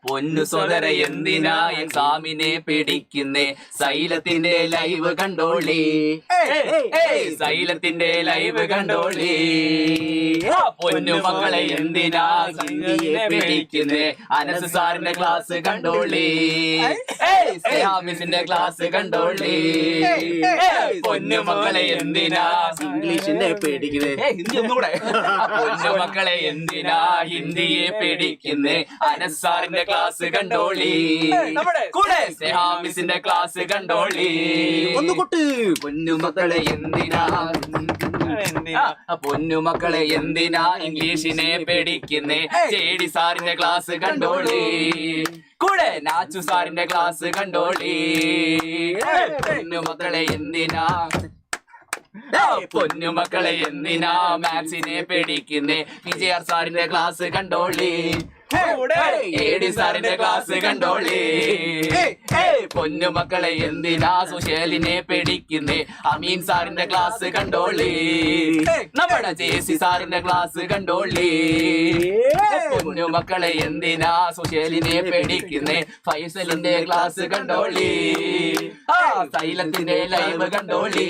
പൊന്നു സോദര എന്തിനാ എക്സാമിനെ പേടിക്കുന്നേ സൈലത്തിന്റെ ലൈവ് കണ്ടോളി സൈലത്തിന്റെ ലൈവ് കണ്ടോളി പൊന്നു മക്കളെ എന്തിനാ ഹിന്ദിയെ പേടിക്കുന്നേ അനസ് സാറിന്റെ ക്ലാസ് കണ്ടോളി മിസിന്റെ ക്ലാസ് കണ്ടോളി പൊന്നു മക്കളെ എന്തിനാ ഇംഗ്ലീഷിനെ പേടിക്കുന്നേ ഹിന്ദി ഒന്നുകൂടെ പൊന്നു മക്കളെ എന്തിനാ ഹിന്ദിയെ പേടിക്കുന്നേ അനസ് സാറിന്റെ ക്ലാസ് കണ്ടോളി കൂടെ മിസിന്റെ ക്ലാസ് കണ്ടോളി ഒന്നുകൊട്ട് പൊന്നുമക്കളെ എന്തിനാ പൊന്നുമക്കളെ എന്തിനാ ഇംഗ്ലീഷിനെ പേടിക്കുന്നേ ചേടി സാറിന്റെ ക്ലാസ് കണ്ടോളി കൂടെ നാച്ചു സാറിന്റെ ക്ലാസ് കണ്ടോളി പൊന്നുമക്കളെ എന്തിനാ പൊന്നുമക്കളെ എന്തിനാ മാത്സിനെ പേടിക്കുന്നേ വിജയർ സാറിന്റെ ക്ലാസ് കണ്ടോളി എടി സാറിന്റെ ക്ലാസ് കണ്ടോളി പൊന്നുമക്കളെ എന്തിനാ സുശേലിനെ പേടിക്കുന്നേ അമീൻ സാറിന്റെ ക്ലാസ് കണ്ടോളി നമ്മുടെ ജേസി സാറിന്റെ ക്ലാസ് കണ്ടോളി പൊന്നുമക്കളെ എന്തിനാ സുശേലിനെ പേടിക്കുന്നേ ഫൈസലിന്റെ ക്ലാസ് കണ്ടോളി സൈലത്തിന്റെ ലൈവ് കണ്ടോളി